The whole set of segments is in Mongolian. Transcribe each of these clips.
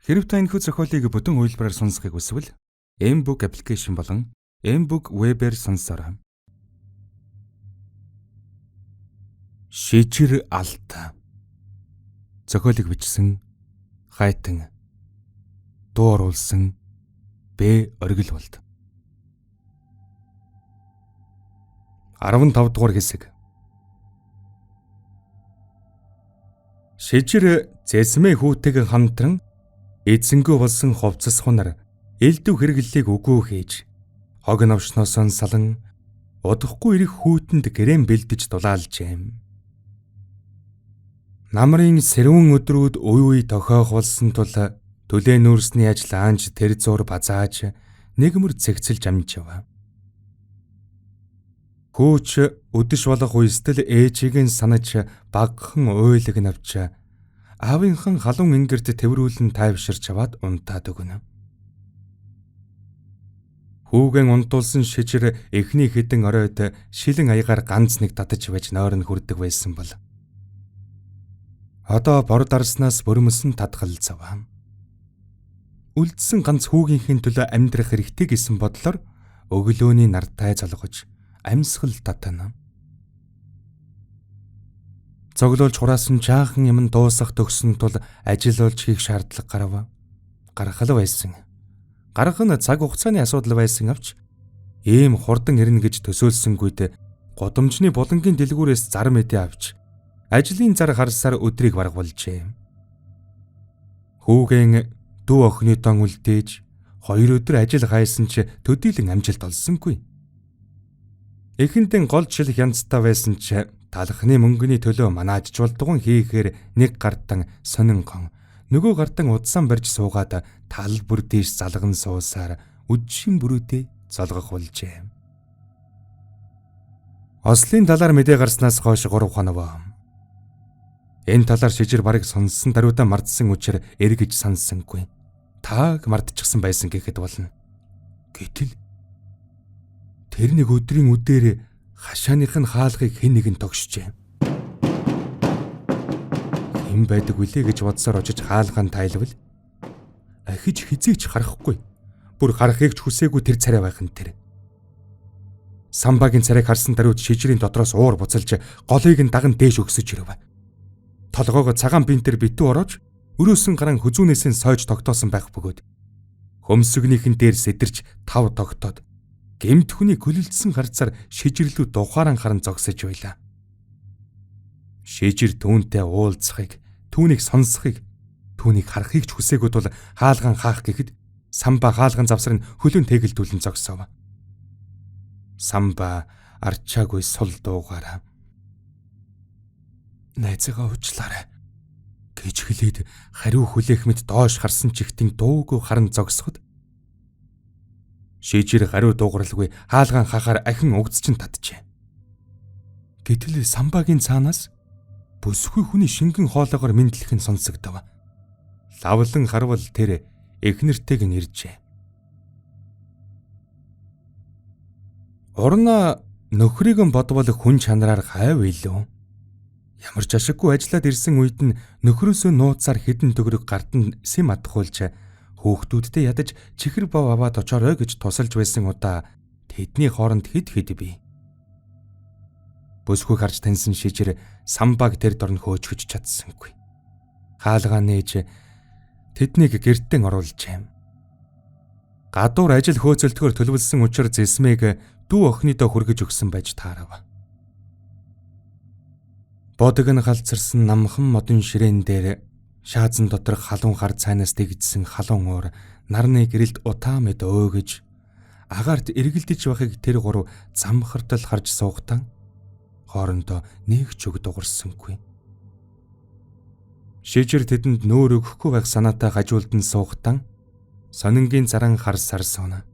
Хэрэв та энэхүү зохиолыг бүтэн хувилбараар сонсохыг хүсвэл M-Book аппликейшн болон M-Book Web-ээр сонсоорой. Шижир алт. Зохиолыг бичсэн Хайтан. Дуу оруулсан Б. Оргилволд. 15 дугаар хэсэг. Шижир зэсмээ хүүтэйг хамтран эзэнгүү болсон хувцас хунар элдв хэрэглэлийг үгүй хийж хог навшноос салан удахгүй ирэх хүүтэнд гэрээн бэлдэж дулаалжээ. Намрын сэрүүн өдрүүд үе үе тохиох болсон тул төлөө нүүрсний ажил аанч тэр зур базааж нэгмэр цэгцэлж амжив. Хөөч өдөш болох үстэл ээжийг нь санаж багхан ойлог навч аавынхан халуун ингэрд тэврүүлэн тайвширч аваад унтаад өгнө. Хүүгэн унтуулсан шижир эхний хэдэн оройд шилэн аягаар ганц нэг татаж байж нойрон хүрдэг байсан бол одоо бор дарснаас бөрмөсөн татгалзав. Үлдсэн ганц хүүгийнхээ төлөө амьдрах хэрэгтэй гэсэн бодлоор өглөөний нартай залгаж амьсгал татна. Цоглуулж хураасан жаахан юм дуусах төгсөн тул ажил олж хийх шаардлага гаргал байсан. Гарах нь цаг хугацааны асуудал байсан авч ийм хурдан ирнэ гэж төсөөлсөнгүйд гудамжны булангийн дэлгүүрээс зар мэдээ авч ажлын зар харсаар өдрийг баргуулжээ. Хүүгэн дүү охины дон үлдээж 2 өдөр ажил хайсан ч төдийлөн амжилт олсонгүй. Эхэндээ гол жил хянцтай байсан ч талхны мөнгөний төлөө манааж жуулдгун хийхээр нэг гартан сонингон нөгөө гартан удсан барьж суугаад тал бүр дээш залган суусаар үдшийн бүрүүдэд золгох болжээ. Ослын талаар мэдээ гарснаас хойш 3 хоног. Энэ талаар шижир барыг сонссон даруйдаа мартсан учраас эргэж сансангүй. Тааг мартчихсан байсан гэхэд болно. Гэтэл тэр нэг өдрийн үдээр хашааных нь хаалгыг хэн нэгэн тогшжээ. Хэн байдаг вүлээ гэж бодсоор очиж хаалгаан тайлбал ахиж хизээч харахгүй. Бүр харахыг ч хүсээгүй тэр царай байх нь тэр. Самбагийн царайг харсан даруйд шижирийн дотроос уур буцалж голыг нь даган дээш өгсөж ирэв. Толгоогоо цагаан бинтэр битүү ороож өрөөсөн гаран хүзүүнээс нь сойж тогтоосон байх бөгөөд хөмсгнийхэн дээр сэдэрч тав тогтоод гэмт хүний гөлөлдсөн харцаар шижирлүү духааран харан зогсож байлаа. Шижир түүнтэй уулзахыг, түүнийг сонсохыг, түүнийг харахыг ч хүсээгүй тул хаалгаан хаах гэхэд самба хаалгаан завсар нь хөлөн тэгэлдүүлэн зогсов. Самба арчаагүй сул дуугаараа найзгаа уучлаарай гэж хэлээд хариу хүлээх мэт доош харсан чихтийн дуугүй харан зогсоход шижир хариу дуугаралгүй хаалгаан хахаар ахин угдчин татжээ. Гэтэл самбагийн цаанаас бүсгүй хүний шингэн хоолоогоор мэдлэх нь сонсогдов. Лавлан харвал тэр эхнэртэйг нь иржээ. Урна нөхрийг нь бодвол хүн чанараар хайв илүү. Ямар ч ашиггүй ажиллаад ирсэн үед нь нөхрөөсөө нууцаар хідэн төгрөг гартан сэм атгуулж хүүхдүүдтэй ядаж чихэр бав аваад очоорой гэж тусалж байсан удаа тэдний хооронд хэд бий. Бүсгүй харж таньсан шижир самбаг тэр дорн хөөчгөж чадсангүй. Хаалгаа нээж тэднийг гэртэн оруулжээ. Гадуур ажил хөөцөлтгөөр төлөвлөсөн учраас зэсмэг дүү охиныдоо хүргэж өгсөн байж таарав. Бодог нь халцарсан намхан модон ширээн дээр шаазан дотор халуун хар цайнаас дэгдсэн халуун уур нарны гэрэлд утаа мэд өөгөж агаарт эргэлдэж байхыг тэр гурав замхартал харж суугатан хоорондоо нэг ч үг дугарсангүй. Шижир тэдэнд нөөр өгөхгүй байх санаатай гажуулдан суугатан сонингийн заран хар сарсуна.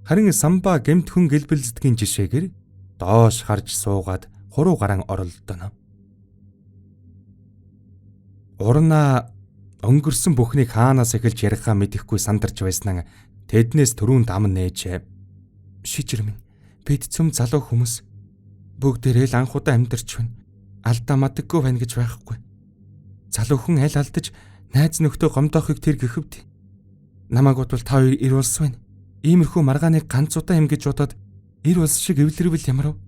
Харин самба гэмтхэн гэлбэлздгийн жишээгээр доош харж суугаад хуруу гаран оролдоно. Урна өнгөрсөн бүхнийг хаанаас эхэлж ярихаа мэдэхгүй сандарч байснаа тэднээс түрүүнд ам нээж шижир минь бид цөм залуу хүмүүс бүгдээрээ л анхудаа амьдарч байна. Алдаа мадаггүй байна гэж байхгүй. Залуухан аль алдаж Найз нөхдөө гомдоохыг тэр гэхэвд намайг бодвол та хоёр ир улс байна. Иймэрхүү маргааныг ганц удаа юм гэж бодоод ир улс шиг эвлэрвэл ямар вэ?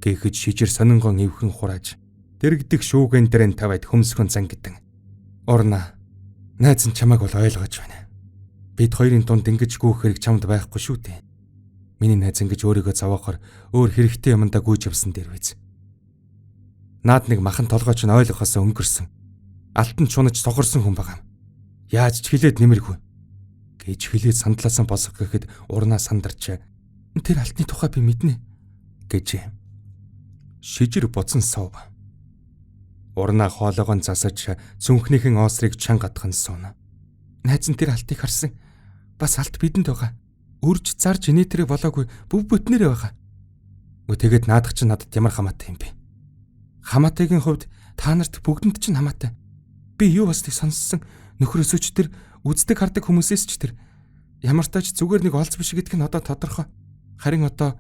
Гэхэд шижир сонингон эвхэн хурааж дэрэгдэх шүүгэн дээрэн тавайд хөмсгөн зангидан. Орна. Найз нь чамайг бол ойлгож байна. Бид хоёрын дунд ингэж гүйх хэрэг чамд байхгүй шүү дээ. Миний найз ингэж өөрийгөө зовоохоор өөр хэрэгтэй юмдаа гүйж явсан дээр биз. Наад нэг махан толгойч нь ойлгохоос өнгөрсөн. Алтан чунаж тогорсон хүн байгаа юм. Яаж ч хилээд нэмэргүй гэж хилээд сандлаасан босох гэхэд урнаа сандарч тэр алтны тухай би мэднэ гэж шижир буцан суув. Урнаа хоолойгоо засаж цүнхнийхэн оосрыг чангадхан сууна. Найз нь тэр алтыг харсан. Бас алт бидэнд байгаа. Үрж зарж инээтрээ болоогүй бүв бүтнээрээ байгаа. Тэгээд наадах чинь надад ямар хамаатай юм бэ? Хамаатайгийн хувьд та нарт бүгдэнд чинь хамаатай. Би юу басныг сонссон нөхрөөсөө ч тэр үздэг хардаг хүмүүсээс ч тэр ямар тач зүгээр нэг олз биш гэдг нь одоо тодорхой. Харин одоо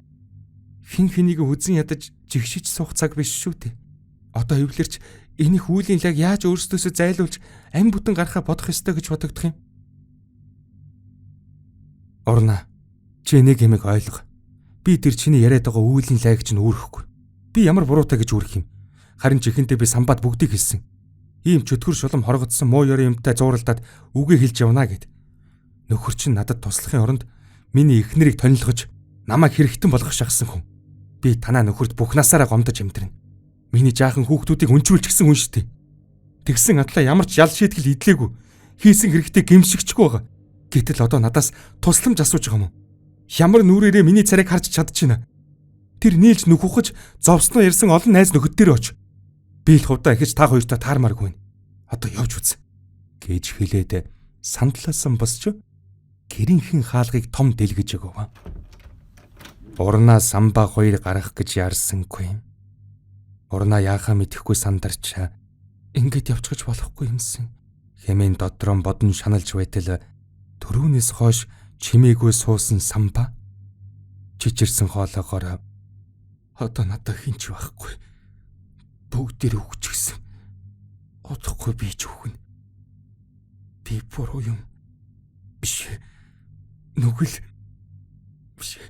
хин хэнийг үзэн ядаж жигшиж суух цаг биш шүү дээ. Одоо эвлэрч энийх үеийн лаг яаж өөрсдөөсөө зайлуулж ам бүтэн гарахаа бодох ёстой гэж бодогдох юм. Орна, чи нэг юмыг ойлго. Би тэр чиний яриад байгаа үеийн лаг чинь үүрэхгүй. Би ямар буруутай гэж үүрэх юм. Харин ч ихэндээ би самбад бүгдийг хэлсэн. Ийм чөтгөр шулам хоргодсон муу ёрын юмтай зууралдаад үгээ хэлж явна гэд. Нөхөр чинь надад туслахын оронд миний эхнэрийг тонилгож намайг хэрэгтэн болгох шахсан хүн. Би танаа нөхөрт бүх насаараа гомдож эмтэрнэ. Миний жаахан хүүхдүүдийг өнчрүүлж гисэн хүн шүү дээ. Тэгсэн атлаа ямар ч ял шийтгэл идлээгүй. Хийсэн хэрэгтэй гэмшигчгүй байгаа. Гэтэл одоо надаас тусламж асууж байгаа юм уу? Ямар нүрээрээ миний царайг харж чадчихна. Тэр нийлж нүхухэж зовсноо ярьсан олон найз нөхөд дээр оч. Би л хувьдаа ихэж та хоёртой таармааргүй. Одоо явж үз. Гэж хэлээд сандлаасан босч гэрийнхэн хаалгыг том дэлгэж өгөв. Урнаа самбаа хоёр гарах гэж яарсангүй. Урнаа яахаа мэдэхгүй сандарч ингээд явчихж болохгүй юмсан. Хэмээн додрон бодон шаналж байтал төрүүнээс хойш чимээгүй суусан самбаа чичирсэн хоолоогоор одоо надад хинч байхгүй. Бүгдээр өгчихсэн. Одохгүй би ч үхэн. Би буруу юм. Биш. Нүгэл. Биш.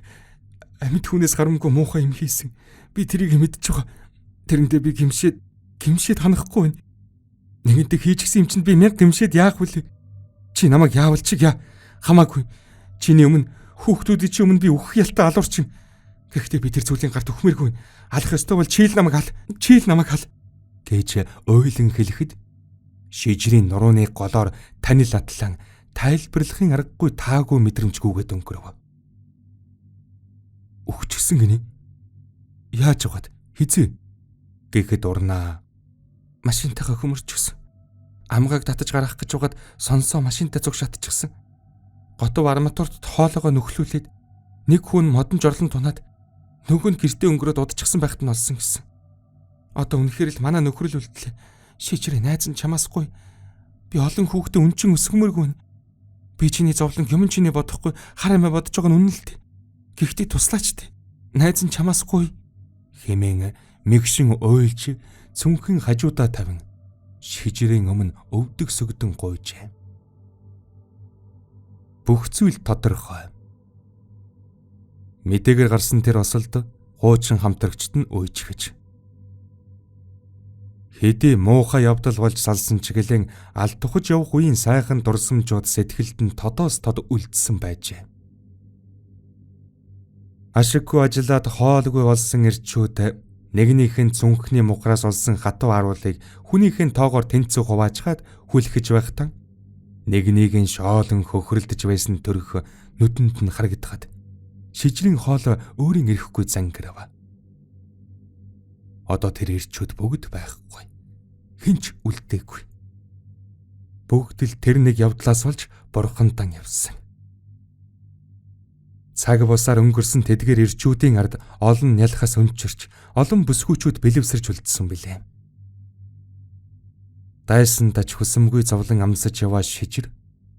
Амьд хүнээс харамгүй муухай юм хийсэн. Би тэрийг мэдчихэж байгаа. Тэрэндээ би гимшээд ханахгүй байна. Нэгэнтээ хийчихсэн юм чинь би мянга гимшээд яах вэ? Чи намайг яавал чиг яа. Хамаагүй. Чиний өмнө хүүхдүүдийн чи өмнө би үхэх ялтай алуурчин. Гэхдээ би тэр зүйлийн гарт өхмөргүй. Алах ёстой бол чийл намайг хал. Гэж ойлон хэлэхэд шижрийн нурууны голоор танил атлан тайлбарлахын аргагүй таагүй мэдрэмжгүйгээд өнгөрөв. Өгчихсэн гинэ. Яаж яваад хизээ гэхэд урнаа машинтайгаа хөмөрчихсөн. Амгааг татаж гаргах гэж угаад сонсоо машинтай зүг шатчихсан. Готов арматурт хоолоогоо нөхлүүлээд нэг хүн модон жорлон тунаад нөгөө нь гэртээ өнгөрөөд удчихсан байхад нь олсон гэсэн. Одоо үнэхээр л манай нөхрөл үлдлээ. Шижрээ найз нь чамаасгүй. Би олон хүүхдээ өнчин өсгмөргүй. Би чиний зовлон юм чиний бодохгүй хар амиа бодож байгаа нь үнэн л дээ. Гэхдээ туслаач дээ. Найз нь чамаасгүй. Хэмээн мэгшин ойлж цүнхэн хажуудаа тавин шижрийн өмнө өвдөг сөгдөн гуйжээ. Бүх зүйл тодорхой. Мэдээгээр гарсан тэр осолд хуучин хамтрагчд нь үйжгэж. Хэдий муухай явдал болж салсан чиглэн алд тухаж явах үеийн сайхан дурсамжууд сэтгэлд нь тодоос тод үлдсэн байжээ. Ашиггүй ажиллаад хоолгүй болсон эрчүүд нэгнийх нь цүнхний мухраас олсон хатуу аруулыг хүнийх нь тоогоор тэнцүү хуваачгаад хүлхэж байхтан нэгнийг нь шоолон хөхрөлдөж байсан төрх нүдэнд нь харагдахад шижрийн хоол өөрийн ирэхгүй зангирав. Одоо тэр эрчүүд бүгд байхгүй. Хинч үлдээгүй. Бүгд л тэр нэг явдлаас болж бурхантан явсан. Цаг бусаар өнгөрсөн тэдгээр эрчүүдийн ард олон нялхас өнчөрч, олон бүсгүүчүүд бэлэвсэрч үлдсэн билээ. Дайсан тач хүсэмгүй зовлон амсаж яваа шижир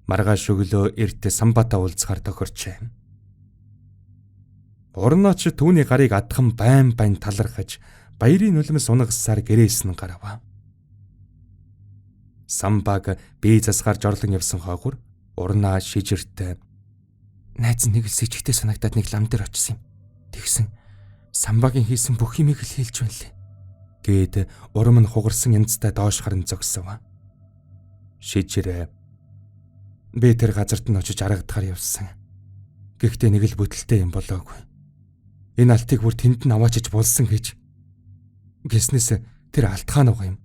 маргааш өглөө эрт самбатаа уулзахаар тохирчээ. Урнаач түүний гарыг адхан байн талархаж баярын нулимс унгасаар гэрээс нь гарав. Самбаг бие засгаар жорлон явсан хойгуур урнаа шижирт найз нэг л сэжигтэй санагдаад нэг лам дээр очсон юм. Тэгсэн Самбагийн хийсэн бүх юмыг л хэлж байна лээ. Гээд урам нь хугарсан янзтай доош харан зогсов. Шижирээ би тэр газарт нь очиж аргадахаар явсан. Гэхдээ нэг л бүтэлтэй юм болоогүй. Энэ алтыг бүр тэнд нь аваачиж болсон гэж. Гэснээс тэр алтхаа нугаа юм.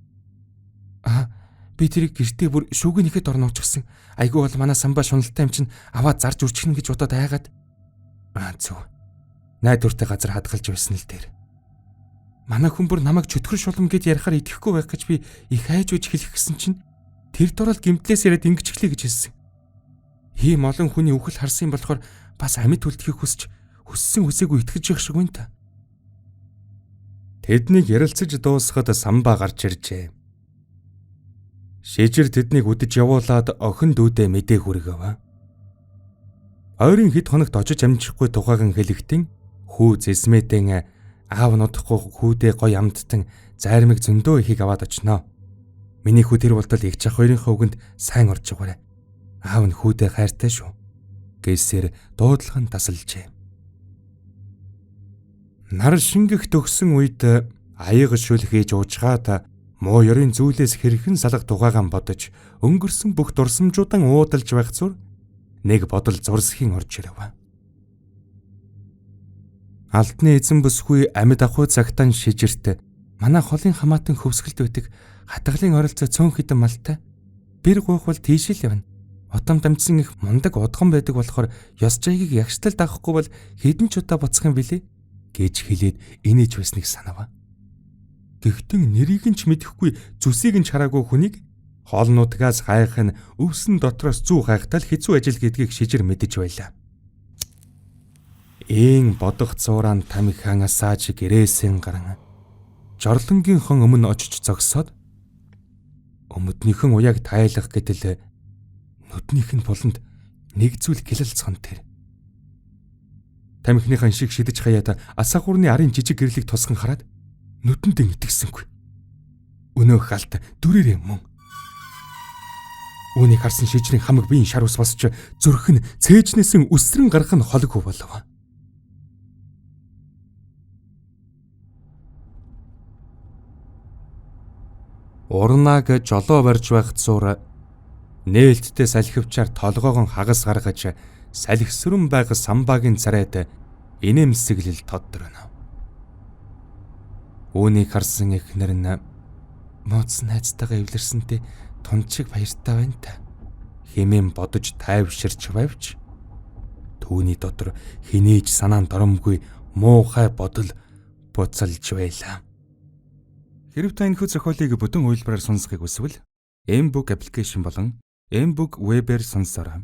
Би тэрийг гэртээ бүр шүүгийнхэд орно уучсан. Айгүй бол манай Самба шуналтай юм чинь аваад зарж үрчихнэ гэж бодоод айгаад. Зөв. Найдвартай газар хадгалж байсан л дээр. Манай хүн бүр намайг чөтгөр шулам гэд ярихаар итгэхгүй байх гэж би их айж үж хэлэх гэсэн чинь тэр дурал гимтлээс яриад ингэж эхлэе гэж хэлсэн. Ийм олон хүний үхэл харсан юм болохоор бас амьд үлдэхийг хүссэн үсээгүй итгэж явах шиг байна та. Тэднийг ярилцаж дуусахад Самба гарч иржээ. Шижир тэднийг үдэж явуулаад охин дүүдээ мэдээ хүргэв. Ойрын хэд хоногт очиж амжихгүй тухайхан хэлэхдээ хүү зэсмэтэн аав нутахгүй хүүдээ гой амттан зайрмаг зөндөө ихийг аваад очноо. Миний хүү тэр болтол их чах хоёрынхаа үгэнд сайн орж байгаарэ. Аав нь хүүдээ хайртай шүү. Гэсээр дуудлаган тасалжээ. Нар шингэх төгсөн үед аяг шүл хийж уужгаад муу ёрын зүйлээс хэрхэн салах тухайгаан бодож өнгөрсөн бүх дурсамжуудан уудалж байх зур нэг бодол зурсхийн орж ирэв. Алтны эзэн бүсгүй амьд ахуй цагтан шижирт манай холын хамаатан хөвсгөлд байдаг хатгалын оролцоо цөөн хідэн малтай бэр гуйхвал тийш л явна. Отом дамжсан их мундаг удган байдаг болохоор ёс жайгийг ягштал даахгүй бол хэдэн ч удаа буцах юм билээ гэж хэлээд инээж байсныг санав. Гэхдээ нэрийг нь ч мэдэхгүй зүсийг нь хараагүй хүнийг хоолнуудгаас хайх нь өвсөн дотроос зүү хайхтал хэцүү ажил гэдгийг шижир мэдэж байлаа. Ийн бодох зуурaan тамхихан асааж гэрээсэн гарan жорлонгийнхон өмнө очиж зогсоод өмднийхэн уяаг тайлах гэтэл нүднийх нь буланд нэг зүйл гэлэлцгэн тэр. Тамхиныхан шиг шидэж хаяад асаагуурны арын жижиг гэрлийг тусган хараад нүдэндээ итгэсэнгүй. Өнөөх алт дүрээрээ мөн. Үүнийг харсан шижрийн хамаг биеийн шар ус босч зүрх нь цээжнээсэн үсрэн гарах нь холгүй болов. Урнааг жолоо барьж байх зур нээлттэй салхивчаар толгоогон хагас гаргаж салхисрэн байх Самбагийн царайд инээмсэглэл тодорно. Үүнийг харсан эхнэр нь мууц найзтайгаа эвлэрсэнтэй тунчиг баяртай байна та хэмээн бодож тайвширч байвч түүний дотор хинээж санаанд доромгүй муухай бодол буцалж байлаа. Хэрв та энэхүү зохиолыг бүтэн үйлбэрээр сонсохыг хүсвэл M-Book аппликейшн болон M-Book Web-ээр сонсороо.